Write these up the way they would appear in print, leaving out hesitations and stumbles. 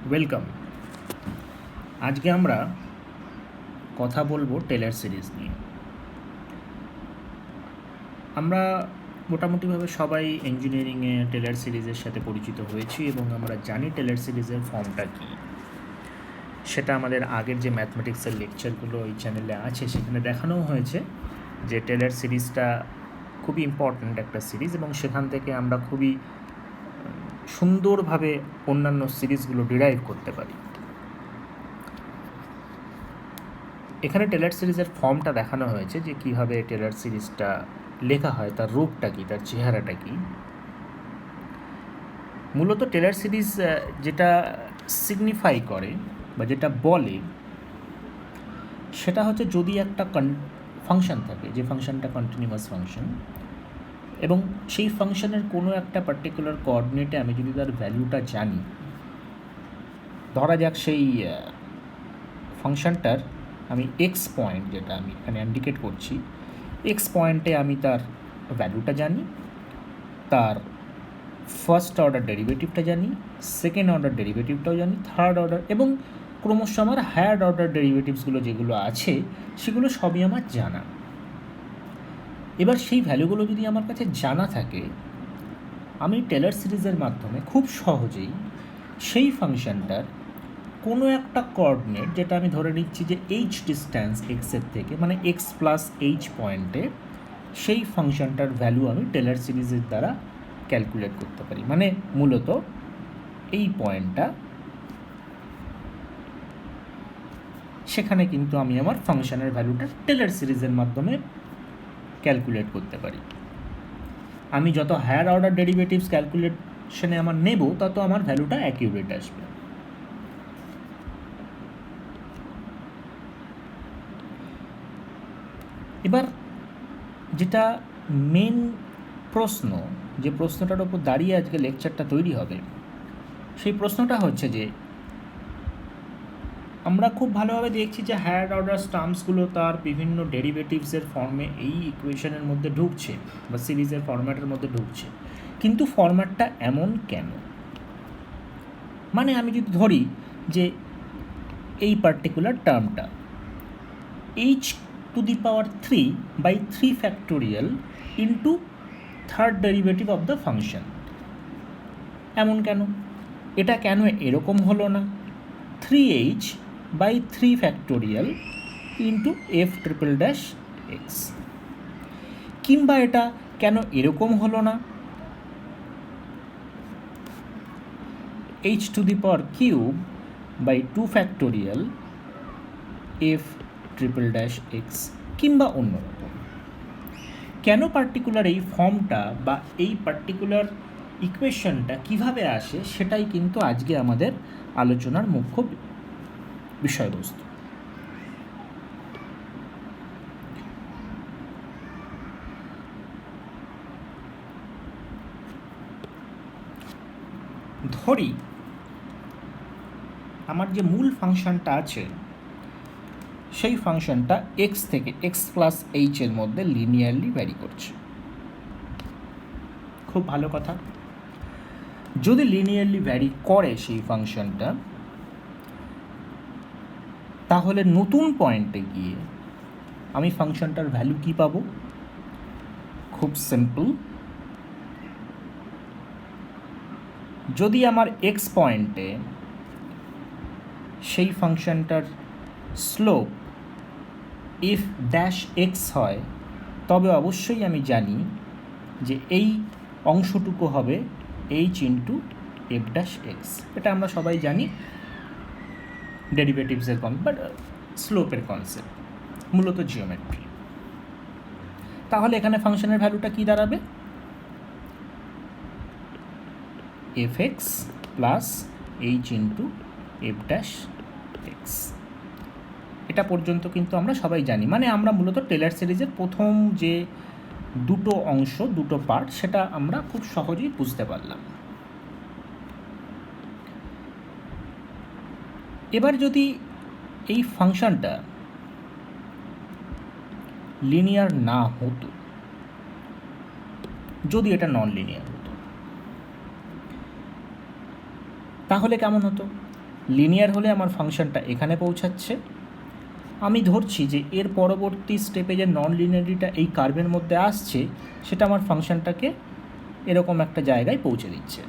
Welcome. আজকে আমরা কথা বলবো টেলর সিরিজ নিয়ে। আমরা মোটামুটিভাবে সবাই ইঞ্জিনিয়ারিংয়ে টেলর সিরিজের সাথে পরিচিত হয়েছি এবং আমরা জানি টেলর সিরিজের ফর্মটা কী। সেটা আমাদের আগের যে ম্যাথমেটিক্সের লেকচারগুলো এই চ্যানেলে আছে সেখানে দেখানোও হয়েছে যে টেলর সিরিজটা খুবই ইম্পর্ট্যান্ট একটা সিরিজ এবং সেখান থেকে আমরা খুবই সুন্দরভাবে অন্যান্য সিরিজগুলো ডিরাইভ করতে পারি। এখানে টেলর সিরিজের ফর্মটা দেখানো হয়েছে যে কীভাবে টেলর সিরিজটা লেখা হয়, তার রূপটা কী, তার চেহারাটা কী। মূলত টেলর সিরিজ যেটা সিগনিফাই করে বা যেটা বলে সেটা হচ্ছে যদি একটা ফাংশন থাকে, যে ফাংশনটা কন্টিনিউয়াস ফাংশন, এবং সেই ফাংশনের কোনো একটা পার্টিকুলার কোঅর্ডিনেটে আমি যদি তার ভ্যালুটা জানি, ধরা যাক সেই ফাংশনটার আমি এক্স পয়েন্ট, যেটা আমি এখানে ইন্ডিকেট করছি, এক্স পয়েন্টে আমি তার ভ্যালুটা জানি, তার ফার্স্ট অর্ডার ডেরিভেটিভটা জানি, সেকেন্ড অর্ডার ডেরিভেটিভটাও জানি, থার্ড অর্ডার, এবং ক্রমশ আমার হায়ার অর্ডার ডেরিভেটিভসগুলো যেগুলো আছে সেগুলো সবই আমার জানা। এবার সেই ভ্যালুগুলো যদি আমার কাছে জানা থাকে, আমি টেলর সিরিজের মাধ্যমে খুব সহজেই সেই ফাংশনটার কোনো একটা কোঅর্ডিনেট, যেটা আমি ধরে নিচ্ছি যে এইচ ডিস্ট্যান্স এক্সের থেকে, মানে এক্স প্লাস এইচ পয়েন্টে, সেই ফাংশনটার ভ্যালু আমি টেলর সিরিজের দ্বারা ক্যালকুলেট করতে পারি। মানে মূলত এই পয়েন্টটা, সেখানে কিন্তু আমি আমার ফাংশনের ভ্যালুটা টেলর সিরিজের মাধ্যমে ক্যালকুলেট করতে পারি। আমি যত হায়ার অর্ডার ডেরিভেটিভস ক্যালকুলেশনে আমার নেব, তত আমার ভ্যালুটা অ্যাকিউরেট আসবে। এবার যেটা মেন প্রশ্ন, যে প্রশ্নটার ওপর দাঁড়িয়ে আজকে লেকচারটা তৈরি হবে, সেই প্রশ্নটা হচ্ছে যে আমরা খুব ভালোভাবে দেখছি যে হায়ার অর্ডার টার্মসগুলো তার বিভিন্ন ডেরিভেটিভসের ফর্মে এই ইকুয়েশনের মধ্যে ঢুকছে বা সিরিজের ফরম্যাটের মধ্যে ঢুকছে, কিন্তু ফরম্যাটটা এমন কেন? মানে আমি যদি ধরি যে এই পার্টিকুলার টার্মটা h to the power 3/3 factorial into third derivative of the function, এমন কেন? এটা কেন এরকম হলো না 3h/3 factorial into F triple dash x? কিংবা এটা কেন এরকম হলো না h to the power cube factorial F triple dash x? কিংবা অন্যরকম কেন পার্টিকুলার এই ফর্মটা বা এই পার্টিকুলার ইকুয়েশনটা কিভাবে আসে, সেটাই কিন্তু আজকে আমাদের আলোচনার মুখ্য বিষয়বস্তু। ধরি আমার যে মূল ফাংশনটা আছে, সেই ফাংশনটা এক্স থেকে এক্স প্লাস এইচ এর মধ্যে লিনিয়ারলি ভ্যারি করছে। খুব ভালো কথা। যদি লিনিয়ারলি ভ্যারি করে সেই ফাংশনটা, তাহলে নতুন পয়েন্টে গিয়ে আমি ফাংশনটার ভ্যালু কী পাবো? খুব সিম্পল। যদি আমার এক্স পয়েন্টে সেই ফাংশনটার স্লোপ এফ ড্যাশ এক্স হয়, তবে অবশ্যই আমি জানি যে এই অংশটুকু হবে H into F dash x. এটা আমরা সবাই জানি ডেরিভেটিভসের বাট স্লোপের কনসেপ্ট, মূলত জিওমেট্রি। তাহলে এখানে ফাংশনের ভ্যালুটা কী দাঁড়াবে? F x plus H into F dash x. এটা পর্যন্ত কিন্তু আমরা সবাই জানি। মানে আমরা মূলত টেলর সিরিজের প্রথম যে দুটো অংশ, দুটো পার্ট, সেটা আমরা খুব সহজেই বুঝতে পারলাম। এবার যদি এই ফাংশনটা লিনিয়ার না হতো, যদি এটা নন লিনিয়ার হতো, তাহলে কেমন হতো? লিনিয়ার হলে আমার ফাংশনটা এখানে পৌঁছাচ্ছে। আমি ধরছি যে এর পরবর্তী স্টেপে যে নন লিনিয়ারিটিটা এই কার্ভের মধ্যে আসছে সেটা আমার ফাংশনটাকে এরকম একটা জায়গায় পৌঁছে দিচ্ছে।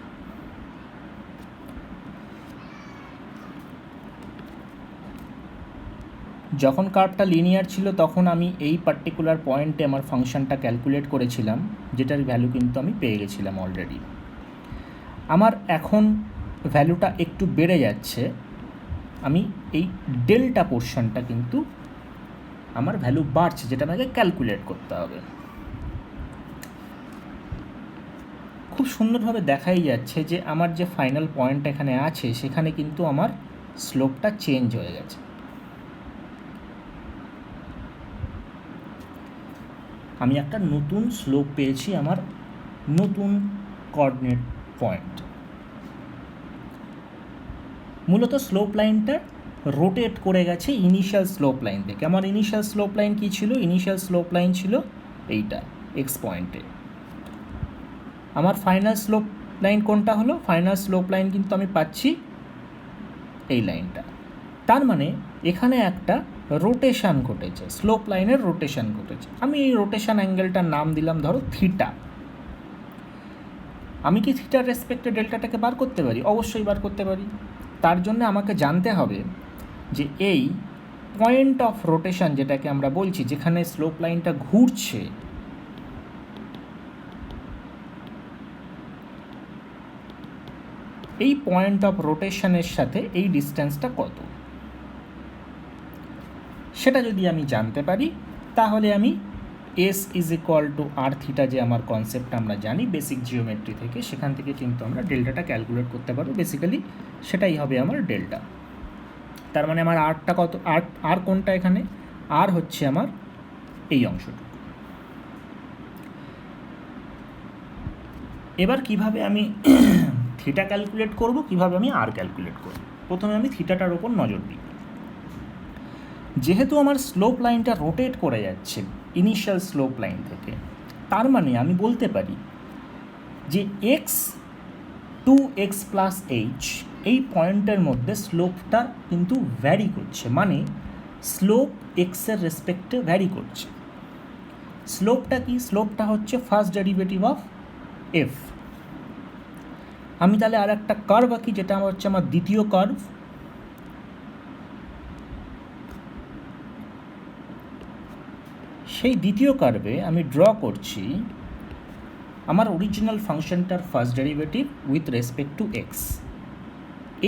যখন কার্ভটা লিনিয়ার ছিল তখন আমি এই পার্টিকুলার পয়েন্টে আমার ফাংশনটা ক্যালকুলেট করেছিলাম, যেটার ভ্যালু কিন্তু আমি পেয়ে গেছিলাম অলরেডি। আমার এখন ভ্যালুটা একটু বেড়ে যাচ্ছে, আমি এই ডেল্টা পোর্শনটা কিন্তু আমার ভ্যালু বাড়ছে, যেটা আমাকে ক্যালকুলেট করতে হবে। খুব সুন্দরভাবে দেখাই যাচ্ছে যে আমার যে ফাইনাল পয়েন্ট এখানে আছে সেখানে কিন্তু আমার স্লোপটা চেঞ্জ হয়ে গেছে। আমি একটা নতুন স্লোপ পেয়েছি আমার নতুন কোঅর্ডিনেট পয়েন্ট। মূলত স্লোপ লাইনটা রোটেট করে গেছে ইনিশিয়াল স্লোপ লাইন থেকে। আমার ইনিশিয়াল স্লোপ লাইন কী ছিল? ইনিশিয়াল স্লোপ লাইন ছিল এইটা এক্স পয়েন্টে। আমার ফাইনাল স্লোপ লাইন কোনটা হলো? ফাইনাল স্লোপ লাইন কিন্তু আমি পাচ্ছি এই লাইনটা। তার মানে এখানে একটা রোটেশন ঘটেছে, স্লোপ লাইনের রোটেশন ঘটেছে। আমি এই রোটেশন অ্যাঙ্গেলটার নাম দিলাম ধরো থিটা। আমি কি থিটার রেসপেক্টে ডেল্টাটাকে বার করতে পারি? অবশ্যই বার করতে পারি। তার জন্য আমাকে জানতে হবে যে এই পয়েন্ট অফ রোটেশন যেটাকে আমরা বলছি, যেখানে স্লোপ লাইনটা ঘুরছে, এই পয়েন্ট অফ রোটেশনের সাথে এই ডিস্টেন্সটা কত, সেটা যদি আমি জানতে পারি তাহলে আমি S is equal to R theta, যে আমার কনসেপ্ট আমরা জানি বেসিক জিওমেট্রি থেকে, সেখান থেকে কিন্তু আমরা ডেল্টাটা ক্যালকুলেট করতে পারবো। বেসিক্যালি সেটাই হবে আমার ডেল্টা। তার মানে আমার আরটা কত? আর কোনটা এখানে? আর হচ্ছে আমার এই অংশটুকু। এবার কিভাবে আমি থিটা ক্যালকুলেট করব, কিভাবে আমি আর ক্যালকুলেট করব? প্রথমে আমি থিটাটার ওপর নজর দিই। যেহেতু আমার স্লোপ লাইনটা রোটেট করে যাচ্ছে ইনিশিয়াল স্লোপ লাইন থেকে, তার মানে আমি বলতে পারি যে X to X plus H এই পয়েন্টের মধ্যে স্লোপটা কিন্তু ভ্যারি করছে, মানে স্লোপ এক্সের রেসপেক্টে ভ্যারি করছে। স্লোপটা কি? স্লোপটা হচ্ছে ফার্স্ট ডেরিভেটিভ অফ এফ। আমি তাহলে আর একটা কার্ভ আঁকি, যেটা হচ্ছে আমার দ্বিতীয় কার্ভ। সেই দ্বিতীয় কার্ভে আমি ড্র করছি আমার অরিজিনাল ফাংশনটার first derivative with respect to x.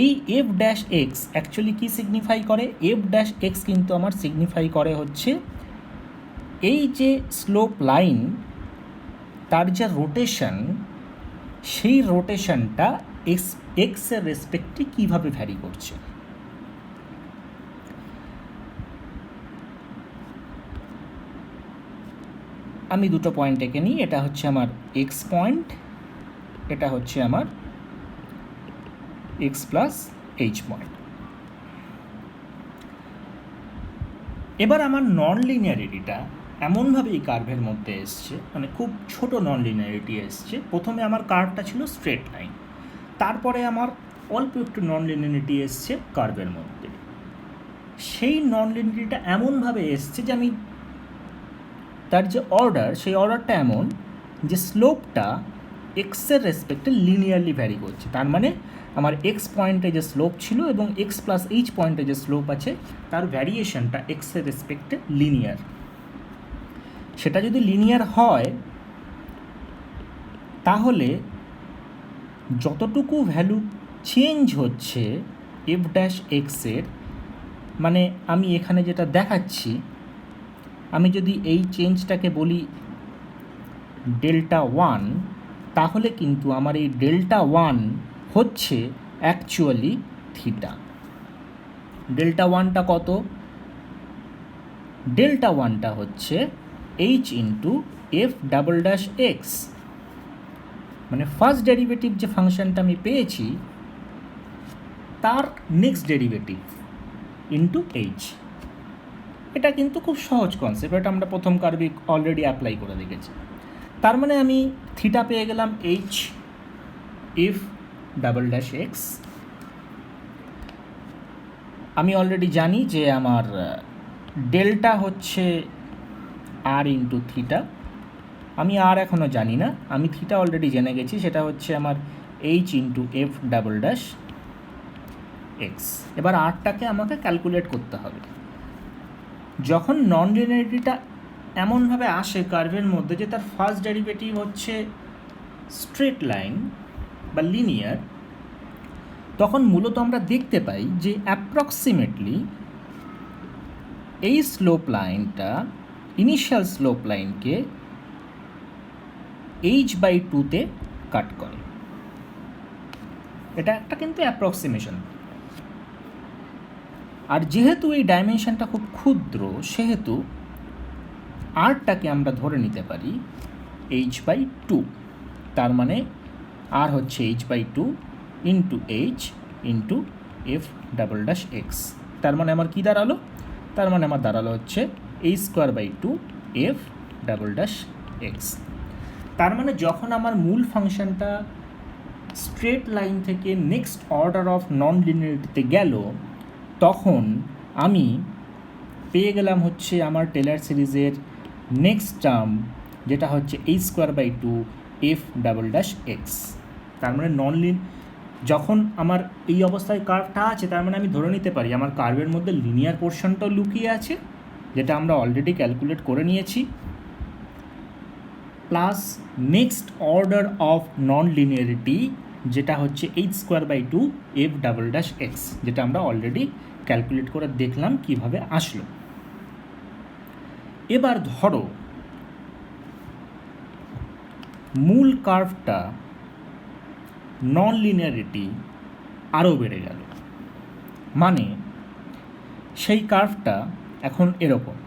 এই এফ ড্যাশ এক্স অ্যাকচুয়ালি কী সিগনিফাই করে? এফ ড্যাশ এক্স কিন্তু আমার সিগনিফাই করে হচ্ছে এই যে স্লোপ লাইন, তার যে রোটেশন, সেই রোটেশনটা এক্সের রেসপেক্টে কীভাবে ভ্যারি করছে। আমি দুটো পয়েন্ট এঁকে নিই। এটা হচ্ছে আমার এক্স পয়েন্ট, এটা হচ্ছে আমার এক্স প্লাস এইচ পয়েন্ট। এবার আমার নন লিনিয়ারিটিটা এমনভাবে এই কার্ভের মধ্যে এসছে, মানে খুব ছোট নন লিনিয়ারিটি এসছে। প্রথমে আমার কার্ভটা ছিল স্ট্রেট লাইন, তারপরে আমার অল্প একটু নন লিনিয়ারিটি এসছে কার্ভের মধ্যে। সেই নন লিনিয়ারিটিটা এমনভাবে এসছে যে আমি তার যে অর্ডার, সেই অর্ডারটা এমন যে স্লোপটা এক্সের রেসপেক্টে লিনিয়ারলি ভ্যারি করছে। তার মানে আমার এক্স পয়েন্টে যে স্লোপ ছিল এবং এক্স প্লাস এইচ পয়েন্টে যে স্লোপ আছে, তার ভ্যারিয়েশনটা এক্সের রেসপেক্টে লিনিয়ার। সেটা যদি লিনিয়ার হয় তাহলে যতটুকু ভ্যালু চেঞ্জ হচ্ছে এফ ড্যাশ এক্সের, মানে আমি এখানে যেটা দেখাচ্ছি, আমি যদি এই চেঞ্জটাকে বলি ডেল্টা ওয়ান, তাহলে কিন্তু আমার এই ডেল্টা ওয়ান হচ্ছে অ্যাকচুয়ালি থিটা। ডেল্টা ওয়ানটা কত? ডেল্টা ওয়ানটা হচ্ছে H into F double dash x, মানে ফার্স্ট ডেরিভেটিভ যে ফাংশনটা আমি পেয়েছি তার নেক্সট ডেরিভেটিভ ইন্টু এইচ। এটা কিন্তু খুব সহজ কনসেপ্ট, এটা আমরা প্রথম কার্ভে অলরেডি অ্যাপ্লাই করে দেখেছি। তার মানে আমি থিটা পেয়ে গেলাম H F double dash x আমি অলরেডি জানি যে আমার ডেল্টা হচ্ছে আর ইন্টু থিটা। আমি আর এখনও জানি না, আমি থিটা অলরেডি জেনে গেছি, সেটা হচ্ছে আমার H into F double dash x. এবার আরটাকে আমাকে ক্যালকুলেট করতে হবে। যখন নন লিনিয়ারিটিটা এমনভাবে আসে কার্ভের মধ্যে যে তার ফার্স্ট ডেরিভেটিভ হচ্ছে স্ট্রেট লাইন বা লিনিয়ার, তখন মূলত আমরা দেখতে পাই যে অ্যাপ্রক্সিমেটলি এই স্লোপ লাইনটা ইনিশিয়াল স্লোপ লাইনকে h/2-তে কাট করে। এটা একটা কিন্তু অ্যাপ্রক্সিমেশন। আর যেহেতু এই ডাইমেনশনটা খুব ক্ষুদ্র, সেহেতু আরটাকে আমরা ধরে নিতে পারি h/2। তার মানে আর হচ্ছে h/2 into H into F double dash x. তার মানে আমার কী দাঁড়ালো? তার মানে আমার দাঁড়ালো হচ্ছে h²/2 F double dash x. তার মানে যখন আমার মূল ফাংশনটা স্ট্রেট লাইন থেকে নেক্সট অর্ডার অফ নন লিনিয়ারিটিতে গেল, তখন আমি পেয়ে গেলাম হচ্ছে আমার টেলর সিরিজের নেক্সট টার্ম, যেটা হচ্ছে h²/2 F double dash x. তার মানে যখন আমার এই অবস্থায় কার্ভটা আছে, তার মানে আমি ধরে নিতে পারি আমার কার্ভের মধ্যে লিনিয়ার পোর্শনটাও লুকিয়ে আছে, যেটা আমরা অলরেডি ক্যালকুলেট করে নিয়েছি, plus next order of non linearity, যেটা হচ্ছে h²/2 F double dash x, যেটা আমরা অলরেডি ক্যালকুলেট করে দেখলাম কিভাবে আসলো। এবার ধরো মূল কার্ভটা নন লিনিয়ারিটি আরও বেড়ে গেল, মানে সেই কার্ভটা এখন এরকম।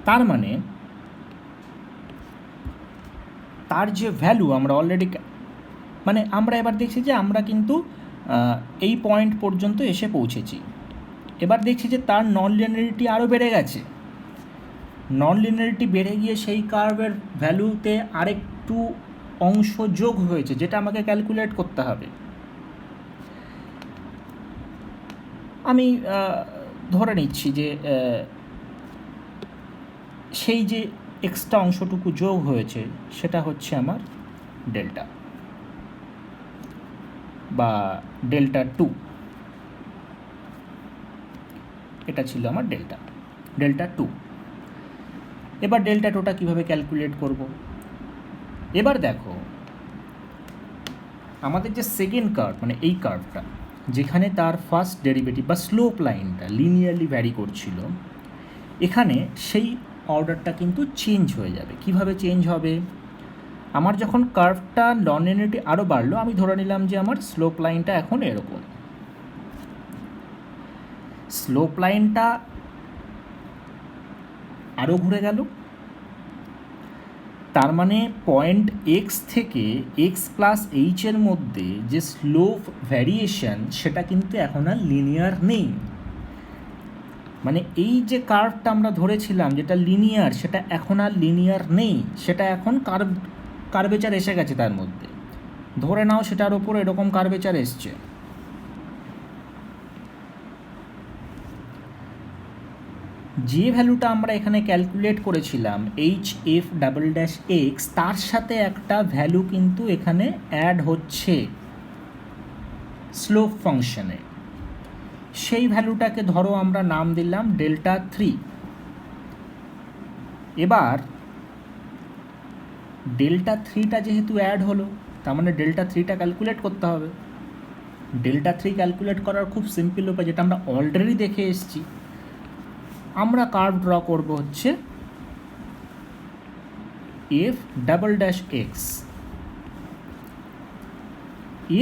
তার মানে তার যে ভ্যালু আমরা অলরেডি, মানে আমরা এবার দেখছি যে আমরা কিন্তু এই পয়েন্ট পর্যন্ত এসে পৌঁছেছি। এবার দেখছি যে তার নন লিনিয়ারিটি আরও বেড়ে গেছে। নন লিনিয়ারিটি বেড়ে গিয়ে সেই কার্ভের ভ্যালুতে আরেকটু অংশ যোগ হয়েছে, যেটা আমাকে ক্যালকুলেট করতে হবে। আমি ধরে নিচ্ছি যে সেই যে এক্সট্রা অংশটুকু যোগ হয়েছে সেটা হচ্ছে আমার ডেল্টা বা ডেল্টা 2। এটা ছিল আমার ডেল্টা 2। এবার ডেল্টা 2টা কীভাবে ক্যালকুলেট করব? এবার দেখো আমাদের যে সেকেন্ড কার্ভ, মানে এই কার্ভটা যেখানে তার ফার্স্ট ডেরিভেটিভ বা স্লোপ লাইনটা লিনিয়ারলি ভ্যারি করছিল, এখানে সেই অর্ডারটা কিন্তু চেঞ্জ হয়ে যাবে। কিভাবে চেঞ্জ হবে? আমার যখন কার্ভটা নন লিনিয়ারিটি আরও বাড়লো, আমি ধরে নিলাম যে আমার স্লোপ লাইনটা এখন এরকম। স্লোপ লাইনটা আরও ঘুরে গেল, তার মানে পয়েন্ট এক্স থেকে x+h-এর মধ্যে যে স্লোপ ভ্যারিয়েশন, সেটা কিন্তু এখন আর লিনিয়ার নেই। মানে এই যে কার্ভটা আমরা ধরেছিলাম যেটা লিনিয়ার, সেটা এখন আর লিনিয়ার নেই, সেটা এখন কার্ভেচার এসে গেছে তার মধ্যে। ধরে নাও সেটার ওপর এরকম কার্ভেচার এসছে। যে ভ্যালুটা আমরা এখানে ক্যালকুলেট করেছিলাম h/f ডাবল ড্যাশ এক্স, তার সাথে একটা ভ্যালু কিন্তু এখানে অ্যাড হচ্ছে স্লোপ ফাংশনে। সেই ভ্যালুটাকে ধরো আমরা নাম দিলাম ডেল্টা 3। এবার ডেল্টা 3টা যেহেতু অ্যাড হলো, তার মানে ডেল্টা 3টা ক্যালকুলেট করতে হবে। ডেল্টা 3 ক্যালকুলেট করার খুব সিম্পল উপায়, যেটা আমরা অলরেডি দেখে এসেছি। আমরা কার্ভ ড্র করব হচ্ছে F double dash x.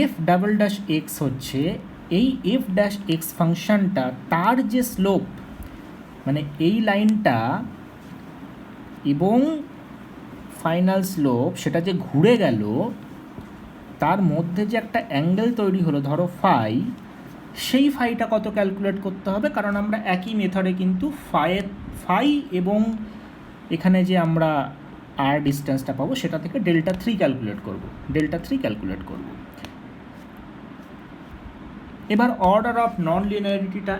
F double dash x হচ্ছে এই এফ ড্যাশ এক্স ফাংশনটা, তার যে স্লোপ, মানে এই লাইনটা এবং ফাইনাল স্লোপ, সেটা যে ঘুরে গেল, তার মধ্যে যে একটা অ্যাঙ্গেল তৈরি হলো ধরো ফাই, সেই ফাইটা কত ক্যালকুলেট করতে হবে, কারণ আমরা একই মেথডে কিন্তু ফাই এবং এখানে যে আমরা আর ডিস্টেন্সটা পাবো সেটা থেকে ডেল্টা 3 ক্যালকুলেট করব। এবার অর্ডার অফ নন লিনিয়ারিটিটা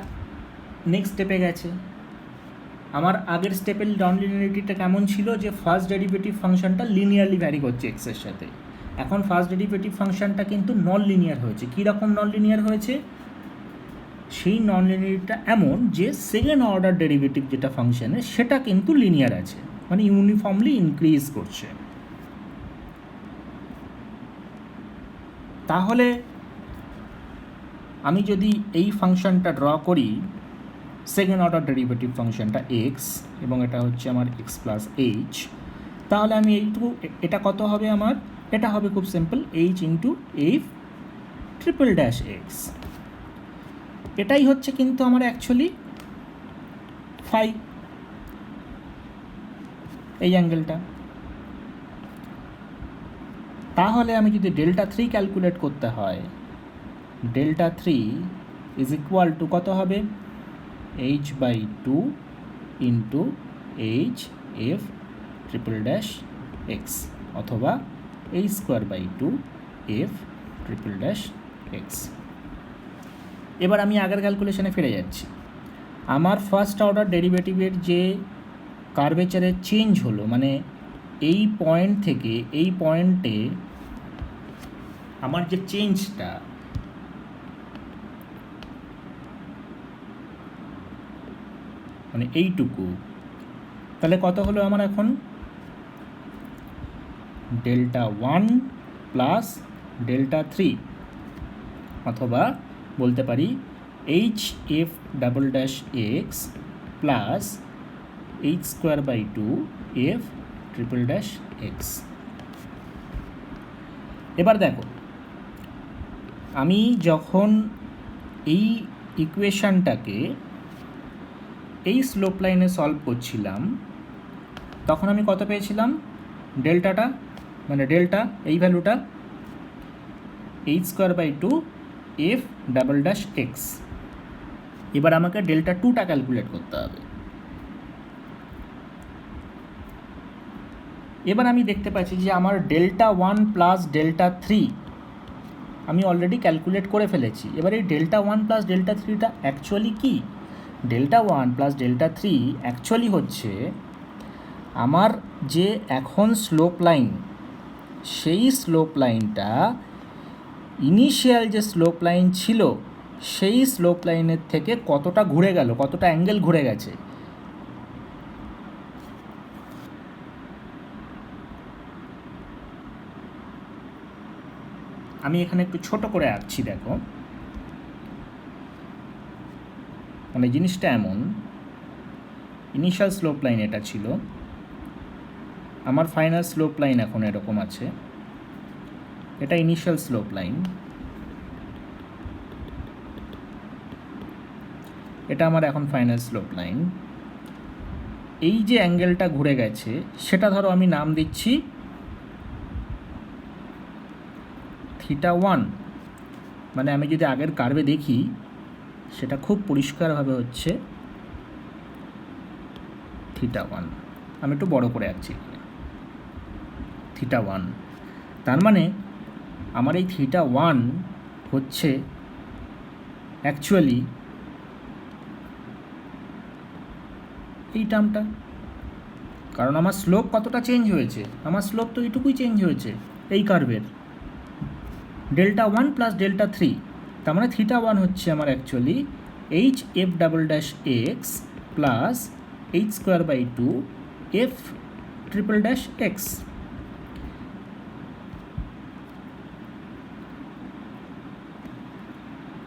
নেক্সট স্টেপে গেছে। আমার আগের স্টেপের নন লিনিয়ারিটিটা কেমন ছিল, যে ফার্স্ট ডেরিভেটিভ ফাংশনটা লিনিয়ারলি ভ্যারি করছে এক্সের সাথে। এখন ফার্স্ট ডেরিভেটিভ ফাংশনটা কিন্তু নন লিনিয়ার হয়েছে। কী রকম নন লিনিয়ার হয়েছে? সেই নন লিনিয়ারিটিটা এমন যে সেকেন্ড অর্ডার ডেরিভেটিভ যেটা ফাংশনের সেটা কিন্তু লিনিয়ার আছে, মানে ইউনিফর্মলি ইনক্রিজ করছে। তাহলে আমি যদি এই ফাংশনটা ড্র করি, সেকেন্ড অর্ডার ডেরিভেটিভ ফাংশনটা এক্স, এবং এটা হচ্ছে আমার এক্স প্লাস এইচ, তাহলে আমি এইটুকু, এটা কত হবে আমার? এটা হবে খুব simple, H into F triple dash x. এটাই হচ্ছে কিন্তু আমার অ্যাকচুয়ালি ফাই, এই অ্যাঙ্গেলটা। তাহলে আমি যদি ডেল্টা 3 ক্যালকুলেট করতে হয়, ডেল্টা 3 ইজ ইকুয়াল টু কত হবে? H by 2 into h F triple dash x, অথবা h square by 2 F triple dash x. এবার আমি আগের ক্যালকুলেশনে ফিরে যাচ্ছি। আমার ফার্স্ট অর্ডার ডেরিভেটিভের যে কার্ভেচারের চেঞ্জ হলো, মানে এই পয়েন্ট থেকে এই পয়েন্টে আমার যে চেঞ্জটা, মানে এইটুকু, তাহলে কত হলো আমার এখন? ডেল্টা 1 প্লাস ডেল্টা 3, অথবা বলতে পারি H F double dash X plus H square by 2 F triple dash x. এবার দেখো, আমি যখন এই ইকুয়েশানটাকে এই স্লোপ লাইনে সলভ করছিলাম, তখন আমি কত পেয়েছিলাম? ডেল্টাটা, মানে ডেল্টা এই ভ্যালুটা H square by 2 F double dash x. এবার আমাকে ডেল্টা 2টা ক্যালকুলেট করতে হবে। এবার আমি দেখতে পাচ্ছি যে আমার ডেল্টা 1 প্লাস ডেল্টা 3 আমি অলরেডি ক্যালকুলেট করে ফেলেছি। এবার এই ডেল্টা 1 প্লাস ডেল্টা 3টা অ্যাকচুয়ালি কি? ডেল্টা 1 প্লাস ডেল্টা 3 অ্যাকচুয়ালি হচ্ছে আমার যে এখন স্লোপ লাইন, সেই স্লোপ লাইনটা ইনিশিয়াল যে স্লোপ লাইন ছিল সেই স্লোপ লাইনের থেকে কতটা ঘুরে গেল, কতটা অ্যাঙ্গেল ঘুরে গেছে। আমি এখানে একটু ছোট করে আঁকছি, দেখো, মানে জিনিসটা এমন, ইনিশিয়াল স্লোপ লাইন এটা ছিল, আমার ফাইনাল স্লোপ লাইন এখন এরকম আছে, এটা ইনিশিয়াল স্লোপ লাইন, এটা আমার এখন ফাইনাল স্লোপ লাইন। এই যে অ্যাঙ্গেলটা ঘুরে গেছে সেটা ধরো আমি নাম দিচ্ছি থিটা 1, মানে আমি যদি আগের কার্ভে দেখি সেটা খুব পরিষ্কারভাবে হচ্ছে থিটা 1। আমি একটু বড় করে আঁকছি, থিটা 1। তার মানে আমার এই থিটা 1 হচ্ছে অ্যাকচুয়ালি এই টার্মটা, কারণ আমার স্লোপ কতটা চেঞ্জ হয়েছে, আমার স্লোপ তো এইটুকুই চেঞ্জ হয়েছে এই কার্ভের, ডেল্টা 1 প্লাস ডেল্টা 3। তার মানে থিটা 1 হচ্ছে আমার actually H F double dash X plus H square by 2 F triple dash x.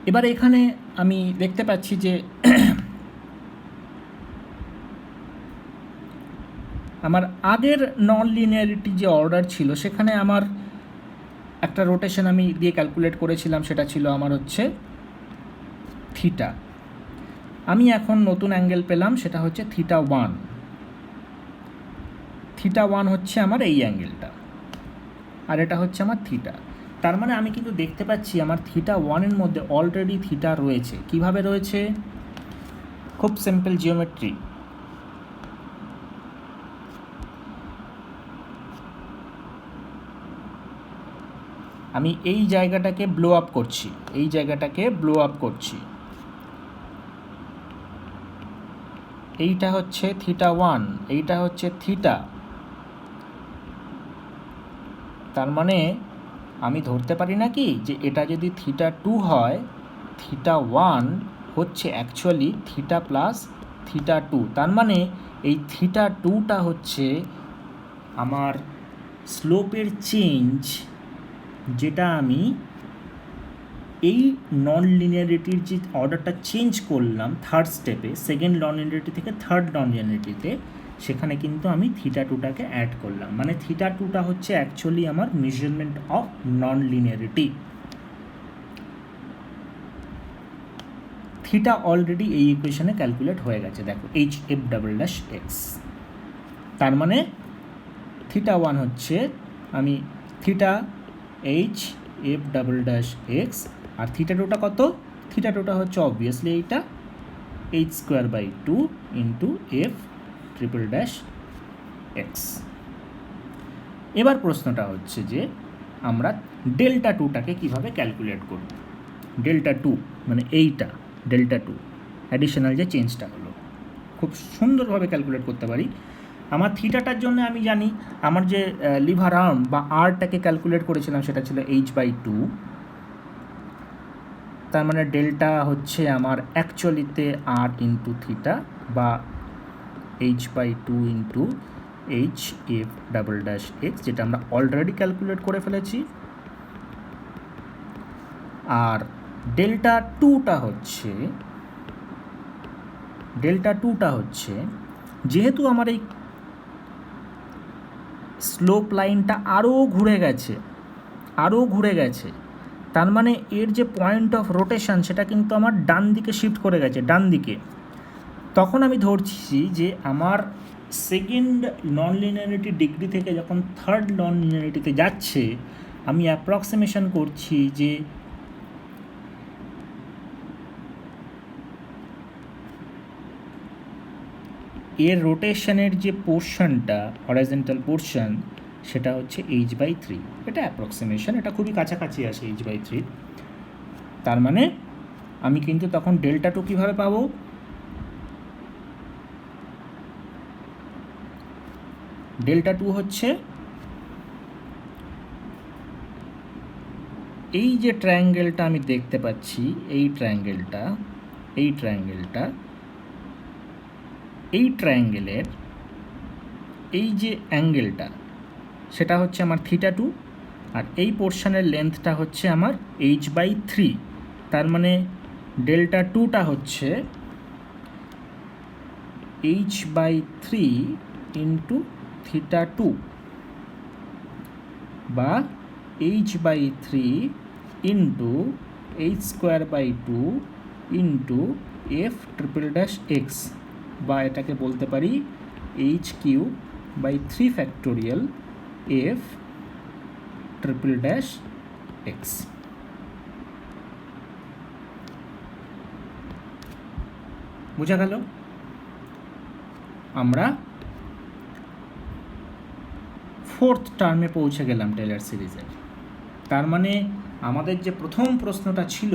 এবার এখানে আমি দেখতে পাচ্ছি যে আমার আগের নন লিনিয়ারিটি যে অর্ডার ছিল সেখানে আমার একটা রোটেশন আমি দিয়ে ক্যালকুলেট করেছিলাম, সেটা ছিল আমার হচ্ছে থিটা। আমি এখন নতুন অ্যাঙ্গেল পেলাম, সেটা হচ্ছে থিটা 1। থিটা 1 হচ্ছে আমার এই অ্যাঙ্গেলটা, আর এটা হচ্ছে আমার থিটা। তার মানে আমি কিন্তু দেখতে পাচ্ছি আমার থিটা 1-এর মধ্যে অলরেডি থিটা রয়েছে। কিভাবে রয়েছে? খুব সিম্পল জিওমেট্রি। আমি এই জায়গাটাকে ব্লো আপ করছি, এই জায়গাটাকে ব্লো আপ করছি। এইটা হচ্ছে θ1, এইটা হচ্ছে থিটা। তার মানে আমি ধরতে পারি নাকি যে এটা যদি θ2 হয়, θ1 হচ্ছে অ্যাকচুয়ালি থিটা প্লাস θ2। তার মানে এই θ2টা হচ্ছে আমার স্লোপের চেঞ্জ, যেটা আমি এই নন লিনিয়ারিটির যে অর্ডারটা চেঞ্জ করলাম থার্ড স্টেপে, সেকেন্ড নন লিনিয়ারিটি থেকে থার্ড নন লিনিয়ারিটিতে, সেখানে কিন্তু আমি θ2টাকে অ্যাড করলাম। মানে θ2টা হচ্ছে অ্যাকচুয়ালি আমার measurement of non linearity. Theta already এই ইকুয়েশনে ক্যালকুলেট হয়ে গেছে, দেখো HF'(x). তার মানে θ1 হচ্ছে আমি থিটা HF'(x), আর θ2টা কত? θ2টা হচ্ছে অবভিয়াসলি এইটা h²/2 ইন্টু F'(x). এবার প্রশ্নটা হচ্ছে যে আমরা Δ2টাকে কীভাবে ক্যালকুলেট করব। Δ2 মানে এইটা Δ2 অ্যাডিশনাল যে চেঞ্জটা হলো, খুব সুন্দরভাবে ক্যালকুলেট করতে পারি। আমার থিটাটার জন্য আমি জানি আমার যে লিভার আর্ম বা আরটাকে ক্যালকুলেট করেছিলাম সেটা ছিল h/2। তার মানে ডেল্টা হচ্ছে আমার অ্যাকচুয়ালিতে r ইন্টু থিটা বা h/2 ইন্টু HF'(x), যেটা আমরা অলরেডি ক্যালকুলেট করে ফেলেছি। আর Δ2টা হচ্ছে যেহেতু আমার এই স্লোপ লাইনটা আরও ঘুরে গেছে, তার মানে এর যে পয়েন্ট অফ রোটেশন সেটা কিন্তু আমার ডান দিকে শিফট করে গেছে, ডান দিকে। তখন আমি ধরছি যে আমার সেকেন্ড নন লিনিয়ারিটি ডিগ্রি থেকে যখন থার্ড নন লিনিয়ারিটিতে যাচ্ছে, আমি অ্যাপ্রক্সিমেশন করছি যে এর রোটেশনের যে পোর্শনটা, হরাইজন্টাল পোর্শন, সেটা হচ্ছে h/3। এটা অ্যাপ্রক্সিমেশন, এটা খুবই কাছাকাছি আসে h/3। তার মানে আমি কিন্তু তখন Δ2 কীভাবে পাবো? Δ2 হচ্ছে এই যে ট্রায়াঙ্গেলটা আমি দেখতে পাচ্ছি, এই ট্রায়াঙ্গেলের এই যে অ্যাঙ্গেলটা, সেটা হচ্ছে আমার θ2, আর এই পোর্শনের লেন্থটা হচ্ছে আমার h/3। তার মানে Δ2টা হচ্ছে h/3 ইন্টু θ2 বা h/3 into h²/2 into F'(x), বা এটাকে বলতে পারি h³/3 F'(x). বোঝা গেল? আমরা ফোর্থ টার্মে পৌঁছে গেলাম টেলর সিরিজের। তার মানে আমাদের যে প্রথম প্রশ্নটা ছিল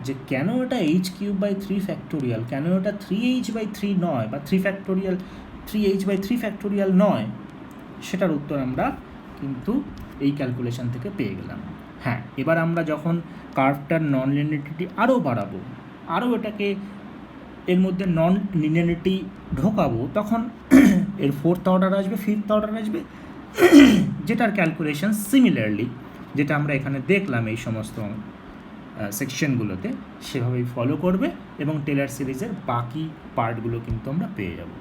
যে কেন এটা h³/3, কেন এটা 3h/3 নয় বা 3h/3 নয়, সেটার উত্তর আমরা কিন্তু এই ক্যালকুলেশন থেকে পেয়ে গেলাম। হ্যাঁ, এবার আমরা যখন কার্ভটার নন লিনিয়ারিটি আরও বাড়াবো, আরও এটাকে এর মধ্যে নন লিনিয়ারিটি ঢোকাবো, তখন এর ফোর্থ অর্ডার আসবে, ফিফথ অর্ডার আসবে, যেটার ক্যালকুলেশন সিমিলারলি যেটা আমরা এখানে দেখলাম এই সমস্ত সেকশনগুলোতে সেভাবেই ফলো করবে, এবং টেলর সিরিজের বাকি পার্টগুলো কিন্তু আমরা পেয়ে যাব।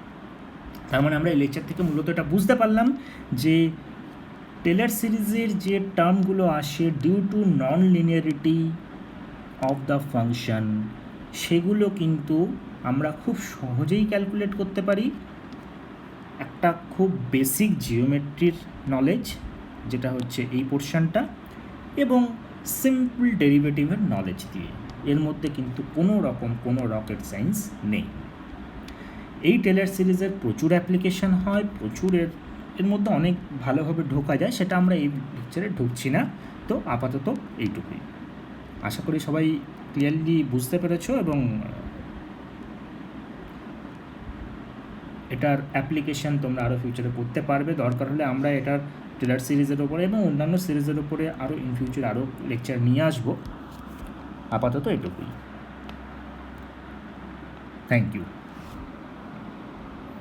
তার মানে আমরা এই লেকচার থেকে মূলত এটা বুঝতে পারলাম যে টেলর সিরিজের যে টার্মগুলো আসে due to non linearity of the function, সেগুলো কিন্তু আমরা খুব সহজেই ক্যালকুলেট করতে পারি একটা খুব বেসিক জিওমেট্রির নলেজ, যেটা হচ্ছে এই পোর্শনটা, এবং সিম্পল ডেরিভেটিভের নলেজ দিয়ে। এর মধ্যে কিন্তু কোনো রকেট সায়েন্স নেই। এই টেলর সিরিজের প্রচুর অ্যাপ্লিকেশন হয়, প্রচুর এর এর মধ্যে অনেক ভালোভাবে ঢোকা যায়, সেটা আমরা এই লেকচারে ঢুকছি না। তো আপাতত এইটুকুই। আশা করি সবাই ক্লিয়ারলি বুঝতে পেরেছো এবং এটার অ্যাপ্লিকেশান তোমরা আরও ফিউচারে করতে পারবে। দরকার হলে আমরা এটার টেলার সিরিজের ওপরে এবং অন্যান্য সিরিজের ওপরে আরও ইন ফিউচার আরও লেকচার নিয়ে আসবো। আপাতত এটুকুই। Thank you.